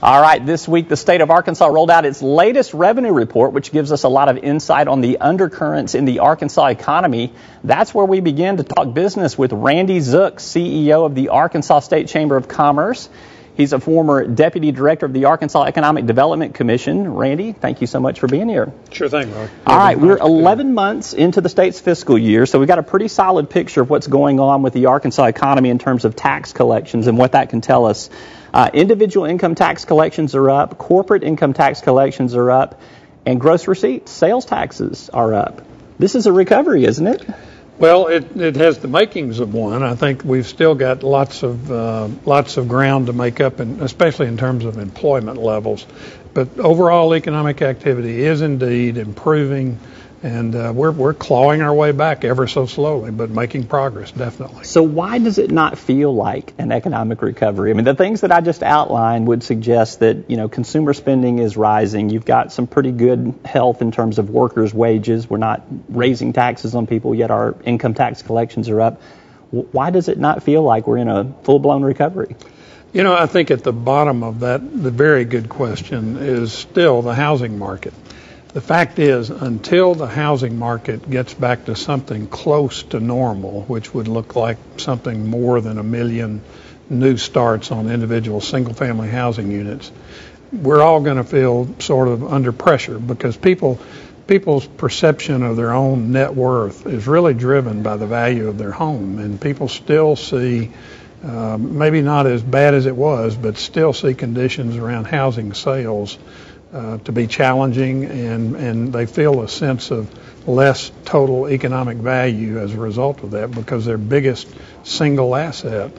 All right, this week the state of Arkansas rolled out its latest revenue report, which gives us a lot of insight on the undercurrents in the Arkansas economy. That's where we begin to talk business with Randy Zook, CEO of the Arkansas State Chamber of Commerce. He's a former deputy director of the Arkansas Economic Development Commission. Randy, thank you so much for being here. Sure thing, Mark. All right, we're 11 months into the state's fiscal year, so we've got a pretty solid picture of what's going on with the Arkansas economy in terms of tax collections and what that can tell us. Individual income tax collections are up, corporate income tax collections are up, and gross receipts, sales taxes are up. This is a recovery, isn't it? Well, it has the makings of one. I think we've still got lots of ground to make up, and especially in terms of employment levels. But overall economic activity is indeed improving, and we're clawing our way back ever so slowly, but making progress, definitely. So why does it not feel like an economic recovery? I mean, the things that I just outlined would suggest that, consumer spending is rising. You've got some pretty good health in terms of workers' wages. We're not raising taxes on people, yet our income tax collections are up. Why does it not feel like we're in a full-blown recovery? I think at the bottom of that, the very good question is still the housing market. The fact is, until the housing market gets back to something close to normal, which would look like something more than 1 million new starts on individual single-family housing units, we're all going to feel sort of under pressure because people's perception of their own net worth is really driven by the value of their home, and people still see, maybe not as bad as it was, but still see conditions around housing sales to be challenging, and they feel a sense of less total economic value as a result of that because their biggest single asset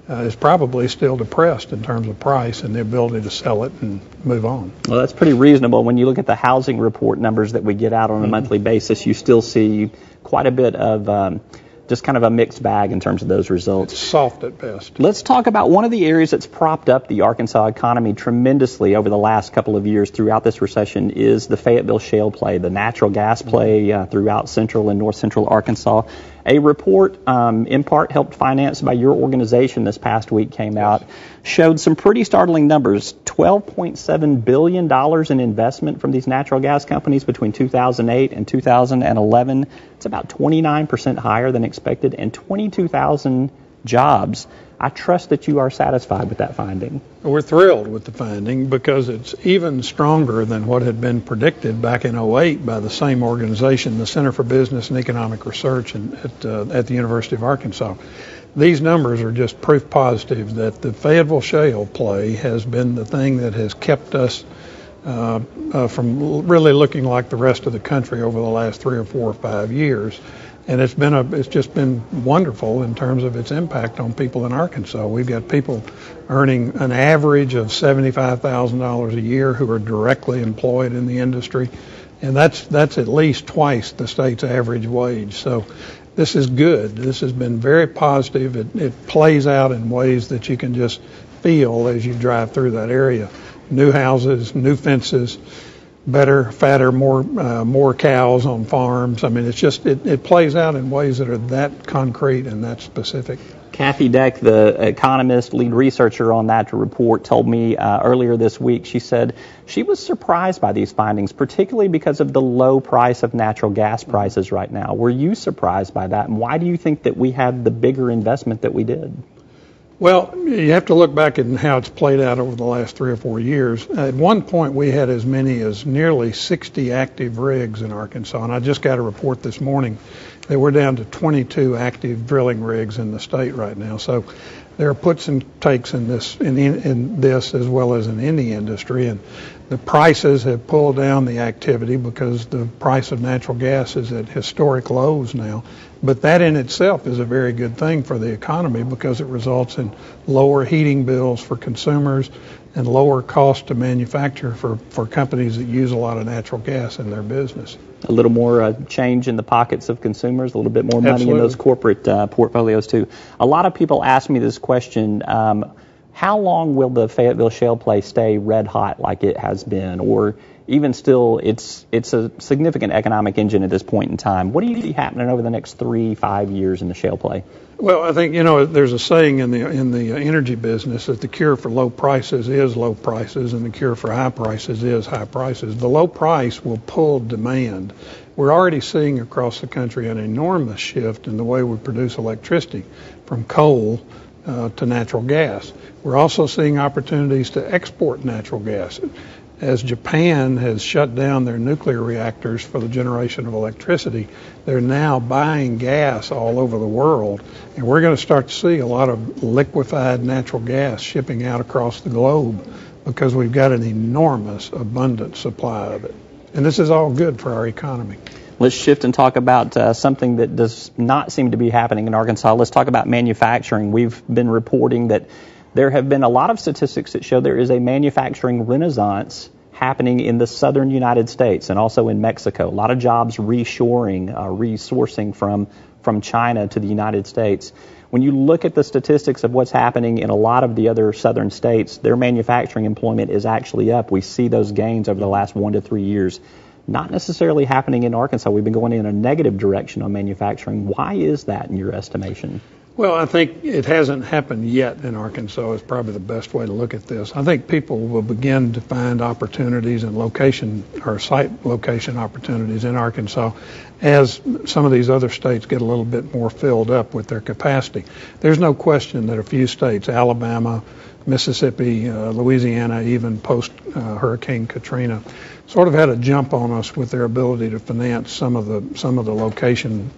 is probably still depressed in terms of price and the ability to sell it and move on. Well, that's pretty reasonable. When you look at the housing report numbers that we get out on a monthly basis, you still see quite a bit of just kind of a mixed bag in terms of those results. It's soft at best. Let's talk about one of the areas that's propped up the Arkansas economy tremendously over the last couple of years throughout this recession is the Fayetteville Shale play, the natural gas play throughout central and north central Arkansas. A report, in part helped financed by your organization this past week, came out, showed some pretty startling numbers. $12.7 billion in investment from these natural gas companies between 2008 and 2011. It's about 29% higher than expected, and 22,000 jobs. I trust that you are satisfied with that finding. We're thrilled with the finding because it's even stronger than what had been predicted back in 2008 by the same organization, the Center for Business and Economic Research at the University of Arkansas. These numbers are just proof positive that the Fayetteville Shale play has been the thing that has kept us from really looking like the rest of the country over the last 3 or 4 or 5 years. And it's just been wonderful in terms of its impact on people in Arkansas. We've got people earning an average of $75,000 a year who are directly employed in the industry, and that's at least twice the state's average wage. So this is good. This has been very positive. It plays out in ways that you can just feel as you drive through that area. New houses, new fences, better, fatter, more cows on farms. I mean, it's just it plays out in ways that are that concrete and that specific. Kathy Deck, the economist, lead researcher on that report, told me earlier this week, she said she was surprised by these findings, particularly because of the low price of natural gas prices right now. Were you surprised by that? And why do you think that we had the bigger investment that we did? Well, you have to look back at how it's played out over the last 3 or 4 years. At one point, we had as many as nearly 60 active rigs in Arkansas, and I just got a report this morning that we're down to 22 active drilling rigs in the state right now. So there are puts and takes in this as well as in any industry, and the prices have pulled down the activity because the price of natural gas is at historic lows now. But that in itself is a very good thing for the economy because it results in lower heating bills for consumers and lower cost to manufacture for companies that use a lot of natural gas in their business. A little more change in the pockets of consumers, a little bit more money in those corporate portfolios too. A lot of people ask me this question, how long will the Fayetteville Shale play stay red hot like it has been? Or even still, it's a significant economic engine at this point in time. What do you see happening over the next 3-5 years in the shale play? Well, I think, there's a saying in the energy business that the cure for low prices is low prices, and the cure for high prices is high prices. The low price will pull demand. We're already seeing across the country an enormous shift in the way we produce electricity from coal to natural gas. We're also seeing opportunities to export natural gas. As Japan has shut down their nuclear reactors for the generation of electricity, they're now buying gas all over the world, and we're going to start to see a lot of liquefied natural gas shipping out across the globe because we've got an enormous abundant supply of it. And this is all good for our economy. Let's shift and talk about something that does not seem to be happening in Arkansas. Let's talk about manufacturing. We've been reporting that there have been a lot of statistics that show there is a manufacturing renaissance happening in the southern United States and also in Mexico. A lot of jobs reshoring, resourcing from China to the United States. When you look at the statistics of what's happening in a lot of the other southern states, their manufacturing employment is actually up. We see those gains over the last 1 to 3 years. Not necessarily happening in Arkansas. We've been going in a negative direction on manufacturing. Why is that in your estimation? Well, I think it hasn't happened yet in Arkansas is probably the best way to look at this. I think people will begin to find opportunities and location or site location opportunities in Arkansas as some of these other states get a little bit more filled up with their capacity. There's no question that a few states, Alabama, Mississippi, Louisiana, even post Hurricane Katrina, sort of had a jump on us with their ability to finance some of the location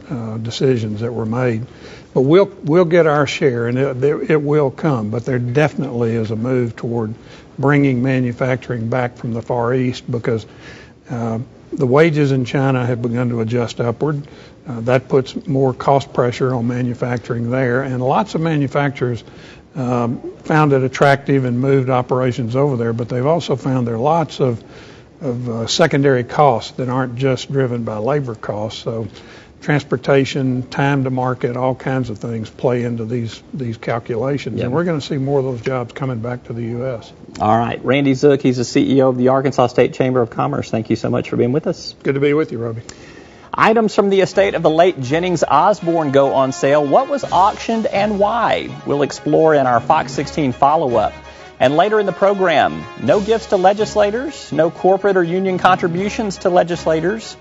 decisions that were made. But we'll get our share, and it will come. But there definitely is a move toward bringing manufacturing back from the Far East because the wages in China have begun to adjust upward. That puts more cost pressure on manufacturing there, and lots of manufacturers found it attractive and moved operations over there. But they've also found there are lots of secondary costs that aren't just driven by labor costs. So transportation, time to market, all kinds of things play into these calculations. Yep. And we're going to see more of those jobs coming back to the U.S. All right. Randy Zook, he's the CEO of the Arkansas State Chamber of Commerce. Thank you so much for being with us. Good to be with you, Robbie. Items from the estate of the late Jennings Osborne go on sale. What was auctioned and why? We'll explore in our Fox 16 follow-up. And later in the program, no gifts to legislators, no corporate or union contributions to legislators.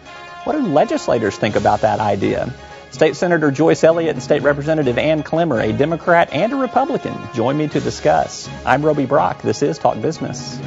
What do legislators think about that idea? State Senator Joyce Elliott and State Representative Ann Clemmer, a Democrat and a Republican, join me to discuss. I'm Roby Brock. This is Talk Business.